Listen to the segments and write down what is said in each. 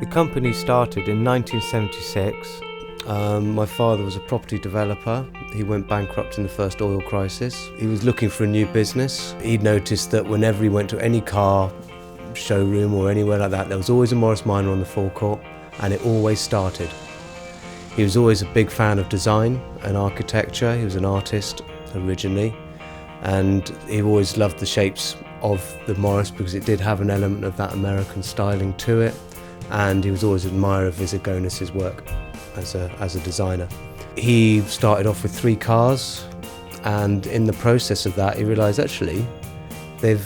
company started in 1976. My father was a property developer. He went bankrupt in the first oil crisis. He was looking for a new business. He noticed that whenever he went to any car showroom or anywhere like that, there was always a Morris Minor on the forecourt, and it always started. He was always a big fan of design and architecture. He was an artist originally, and he always loved the shapes of the Morris because it did have an element of that American styling to it, and he was always an admirer of Visigonis's work as a designer. He started off with 3 cars, and in the process of that he realised actually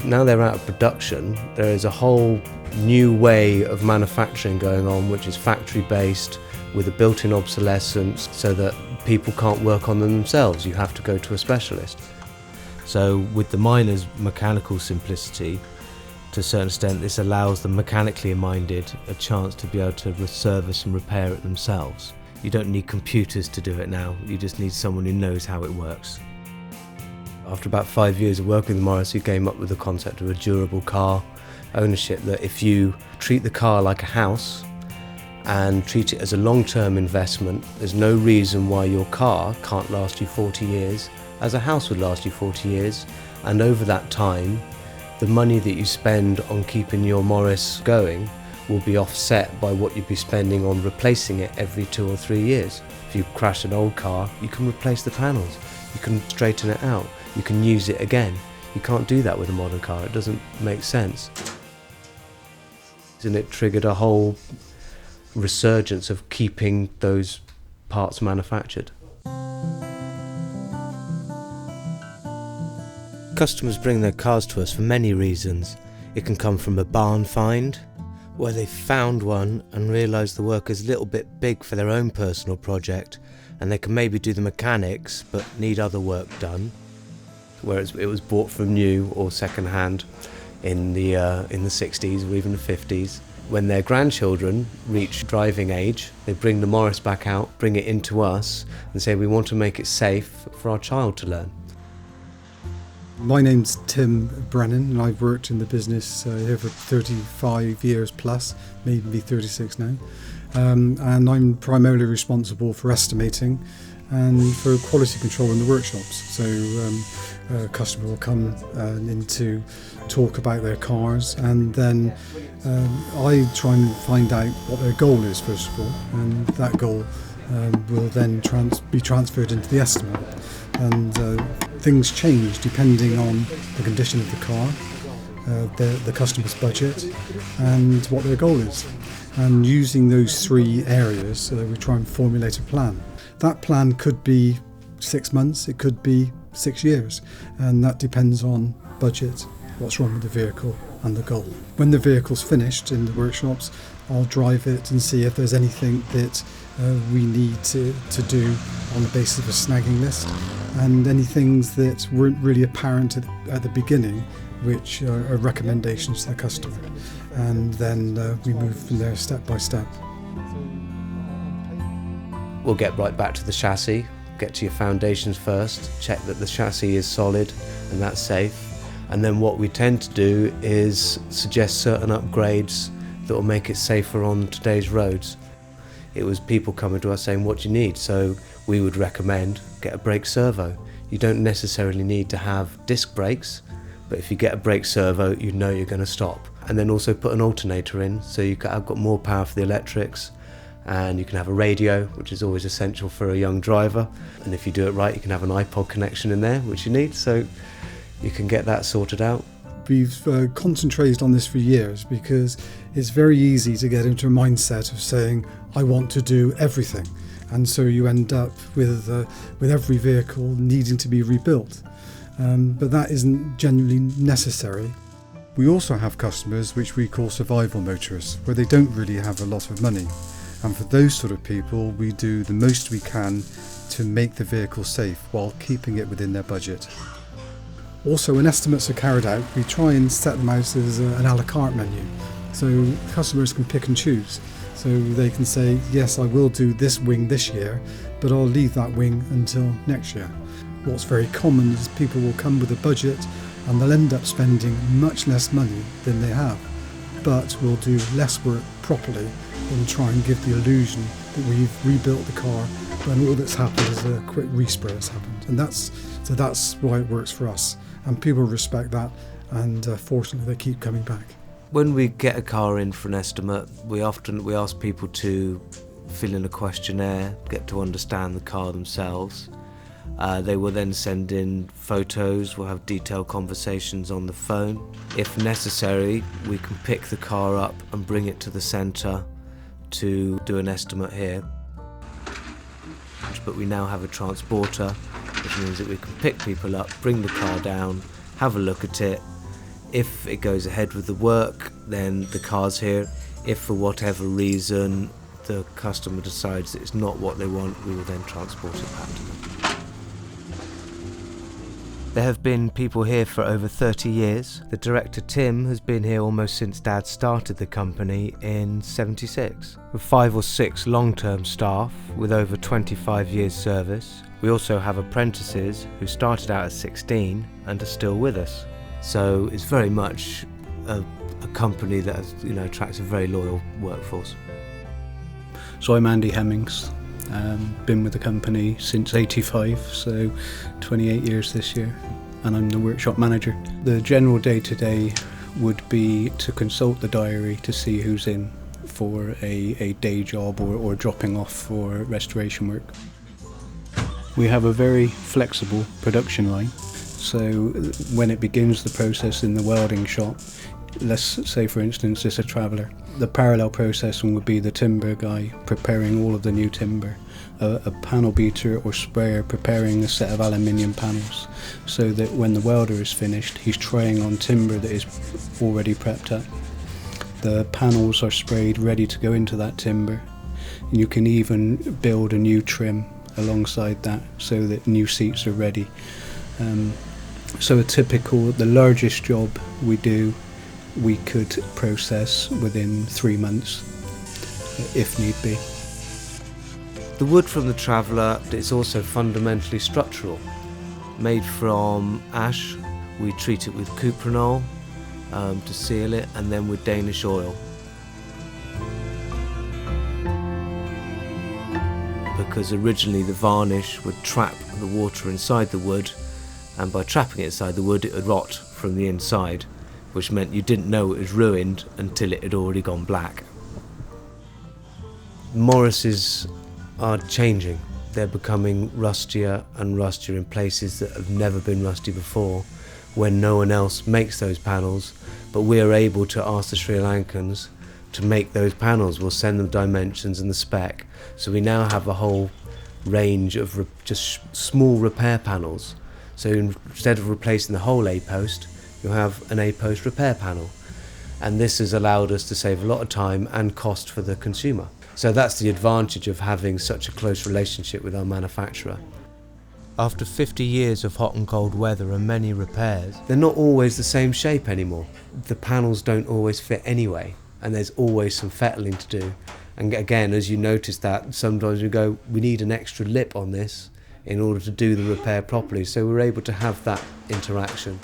now they're out of production. There is a whole new way of manufacturing going on, which is factory based with a built-in obsolescence, so that people can't work on them themselves. You have to go to a specialist. So with the Minor's mechanical simplicity, to a certain extent this allows the mechanically minded a chance to be able to service and repair it themselves. You don't need computers to do it now, you just need someone who knows how it works. After about 5 years of working with Morris, we came up with the concept of a durable car ownership, that if you treat the car like a house and treat it as a long-term investment, there's no reason why your car can't last you 40 years as a house would last you 40 years, and over that time the money that you spend on keeping your Morris going will be offset by what you'd be spending on replacing it every 2 or 3 years. If you crash an old car, you can replace the panels, you can straighten it out, you can use it again. You can't do that with a modern car, it doesn't make sense. And it triggered a whole resurgence of keeping those parts manufactured. Customers bring their cars to us for many reasons. It can come from a barn find, where they found one and realised the work is a little bit big for their own personal project, and they can maybe do the mechanics but need other work done, whereas it was bought from new or second hand in the 60s or even the 50s. When their grandchildren reach driving age, they bring the Morris back out, bring it into us and say we want to make it safe for our child to learn. My name's Tim Brennan, and I've worked in the business here for 35 years plus, maybe 36 now. And I'm primarily responsible for estimating and for quality control in the workshops. So a customer will come in to talk about their cars, and then I try and find out what their goal is first of all, and that goal will then be transferred into the estimate. And things change depending on the condition of the car, the customer's budget, and what their goal is. And using those 3 areas, we try and formulate a plan. That plan could be 6 months, it could be 6 years, and that depends on budget, what's wrong with the vehicle, and the goal. When the vehicle's finished in the workshops, I'll drive it and see if there's anything that we need to do on the basis of a snagging list, and any things that weren't really apparent at the beginning, which are recommendations to the customer. And then we move from there step by step. We'll get right back to the chassis, get to your foundations first, check that the chassis is solid and that's safe. And then what we tend to do is suggest certain upgrades that will make it safer on today's roads. It was people coming to us saying, what do you need? So we would recommend get a brake servo. You don't necessarily need to have disc brakes, but if you get a brake servo, you know you're going to stop. And then also put an alternator in, so I've got more power for the electrics, and you can have a radio, which is always essential for a young driver. And if you do it right, you can have an iPod connection in there, which you need, so you can get that sorted out. We've concentrated on this for years because it's very easy to get into a mindset of saying, I want to do everything. And so you end up with every vehicle needing to be rebuilt. But that isn't genuinely necessary. We also have customers which we call survival motorists, where they don't really have a lot of money. And for those sort of people, we do the most we can to make the vehicle safe while keeping it within their budget. Also, when estimates are carried out, we try and set them out as an a la carte menu, so customers can pick and choose. So they can say, yes, I will do this wing this year, but I'll leave that wing until next year. What's very common is people will come with a budget and they'll end up spending much less money than they have. but we'll do less work properly than try and give the illusion that we've rebuilt the car when all that's happened is a quick respray has happened. And that's why it works for us. And people respect that, and fortunately they keep coming back. When we get a car in for an estimate, we ask people to fill in a questionnaire, get to understand the car themselves. They will then send in photos, we'll have detailed conversations on the phone. If necessary, we can pick the car up and bring it to the centre to do an estimate here. But we now have a transporter, which means that we can pick people up, bring the car down, have a look at it. If it goes ahead with the work, then the car's here. If for whatever reason the customer decides that it's not what they want, we will then transport it back to them. There have been people here for over 30 years. The director Tim has been here almost since Dad started the company in '76. With 5 or 6 long-term staff with over 25 years service. We also have apprentices who started out at 16 and are still with us. So it's very much a company that has, attracts a very loyal workforce. So I'm Andy Hemmings. Been with the company since '85, so 28 years this year, and I'm the workshop manager. The general day-to-day would be to consult the diary to see who's in for a day job or dropping off for restoration work. We have a very flexible production line, so when it begins the process in the welding shop, let's say for instance it's a traveller. The parallel processing would be the timber guy preparing all of the new timber, a panel beater or sprayer preparing a set of aluminium panels, so that when the welder is finished he's trying on timber that is already prepped up. The panels are sprayed ready to go into that timber, and you can even build a new trim alongside that so that new seats are ready. So the largest job we do, we could process within 3 months, if need be. The wood from the Traveller is also fundamentally structural. Made from ash, we treat it with cuprinol to seal it, and then with Danish oil. Because originally the varnish would trap the water inside the wood, and by trapping it inside the wood it would rot from the inside, which meant you didn't know it was ruined until it had already gone black. Morrises are changing. They're becoming rustier and rustier in places that have never been rusty before, when no one else makes those panels, but we are able to ask the Sri Lankans to make those panels. We'll send them dimensions and the spec, so we now have a whole range of just small repair panels. So instead of replacing the whole A-post, you'll have an A-post repair panel, and this has allowed us to save a lot of time and cost for the consumer. So that's the advantage of having such a close relationship with our manufacturer. After 50 years of hot and cold weather and many repairs, they're not always the same shape anymore. The panels don't always fit anyway, and there's always some fettling to do. And again, as you notice that, sometimes we go, we need an extra lip on this in order to do the repair properly, so we're able to have that interaction.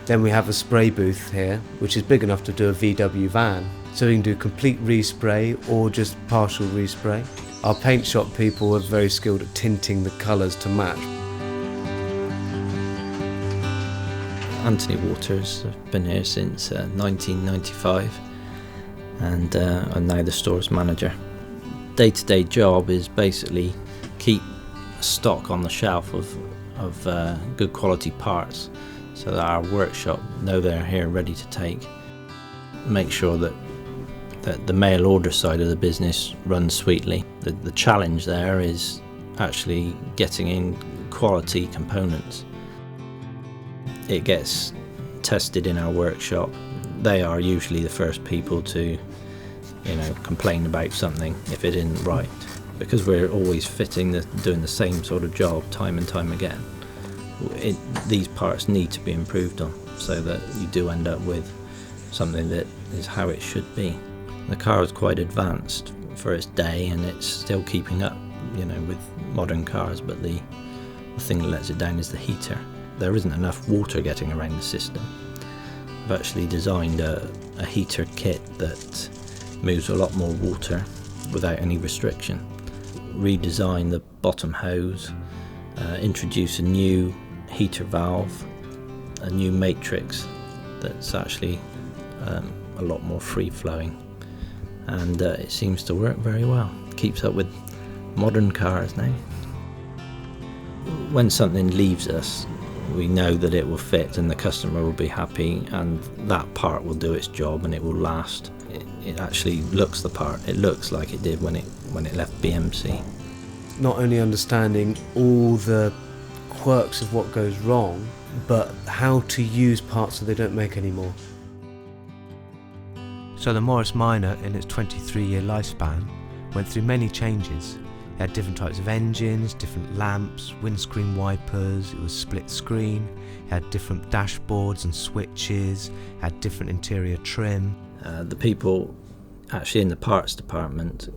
Then we have a spray booth here, which is big enough to do a VW van, so we can do complete respray or just partial respray. Our paint shop people are very skilled at tinting the colours to match. Anthony Waters, I've been here since 1995, and I'm now the stores manager. Day-to-day job is basically keep stock on the shelf of good quality parts, so that our workshop know they're here ready to take. Make sure that the mail order side of the business runs sweetly. The challenge there is actually getting in quality components. It gets tested in our workshop. They are usually the first people to, complain about something if it isn't right, because we're always doing the same sort of job time and time again. These parts need to be improved on, so that you do end up with something that is how it should be. The car is quite advanced for its day, and it's still keeping up, with modern cars, but the thing that lets it down is the heater. There isn't enough water getting around the system. I've actually designed a a heater kit that moves a lot more water without any restriction. Redesign the bottom hose, introduce a new heater valve, a new matrix that's actually a lot more free-flowing, and it seems to work very well. Keeps up with modern cars now. When something leaves us, we know that it will fit and the customer will be happy, and that part will do its job and it will last. It actually looks the part. It looks like it did when it left BMC. Not only understanding all the quirks of what goes wrong, but how to use parts so they don't make anymore. So the Morris Minor, in its 23-year lifespan, went through many changes. It had different types of engines, different lamps, windscreen wipers, it was split screen, it had different dashboards and switches, it had different interior trim. The people actually in the parts department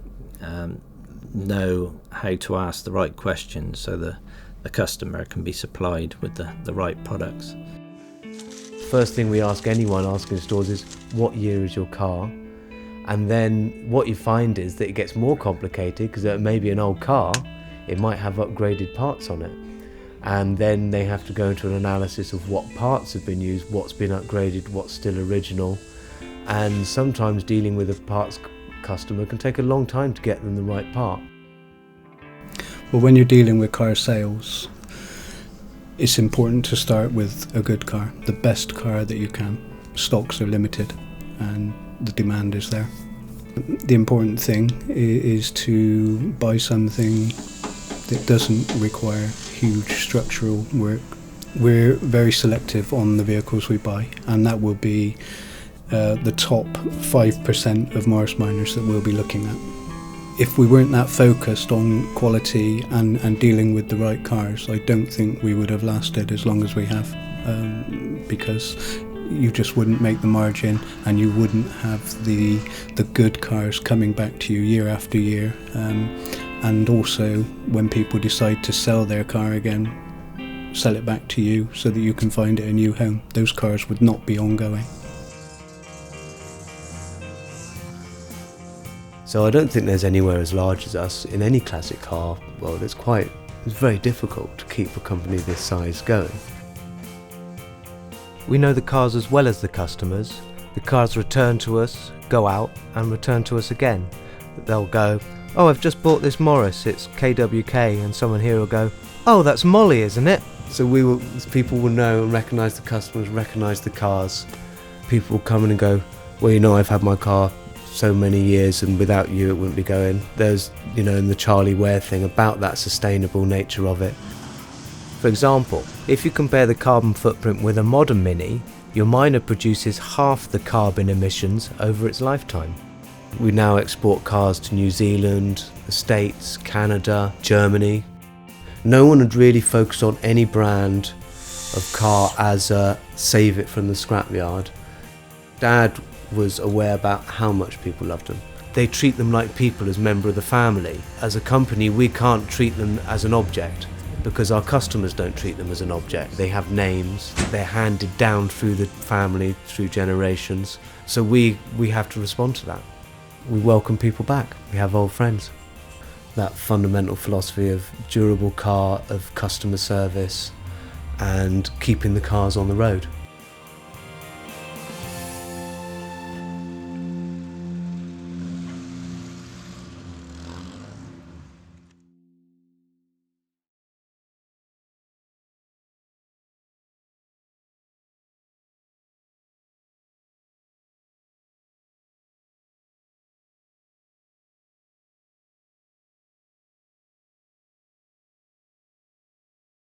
know how to ask the right questions so the customer can be supplied with the right products. First thing we ask anyone asking stores is, what year is your car? And then what you find is that it gets more complicated because it may be an old car, it might have upgraded parts on it. And then they have to go into an analysis of what parts have been used, what's been upgraded, what's still original. And sometimes dealing with a parts customer can take a long time to get them the right part. Well, when you're dealing with car sales, it's important to start with a good car, the best car that you can. Stocks are limited and the demand is there. The important thing is to buy something that doesn't require huge structural work. We're very selective on the vehicles we buy, and that will be the top 5% of Morris Minors that we'll be looking at. If we weren't that focused on quality and dealing with the right cars, I don't think we would have lasted as long as we have, because you just wouldn't make the margin and you wouldn't have the good cars coming back to you year after year. And also, when people decide to sell their car again, sell it back to you so that you can find it a new home. Those cars would not be ongoing. So I don't think there's anywhere as large as us in any classic car world. It's very difficult to keep a company this size going. We know the cars as well as the customers. The cars return to us, go out and return to us again. They'll go, oh, I've just bought this Morris, it's KWK, and someone here will go, oh, that's Molly, isn't it? So people will know and recognise the customers, recognise the cars. People will come in and go, well, you know, I've had my car so many years and without you it wouldn't be going. There's, in the Charlie Ware thing about that sustainable nature of it. For example, if you compare the carbon footprint with a modern Mini, your Minor produces half the carbon emissions over its lifetime. We now export cars to New Zealand, the States, Canada, Germany. No one would really focus on any brand of car as a save it from the scrapyard. Dad was aware about how much people loved them. They treat them like people, as member of the family. As a company, we can't treat them as an object because our customers don't treat them as an object. They have names, they're handed down through the family, through generations. So we have to respond to that. We welcome people back. We have old friends. That fundamental philosophy of durable car, of customer service, and keeping the cars on the road.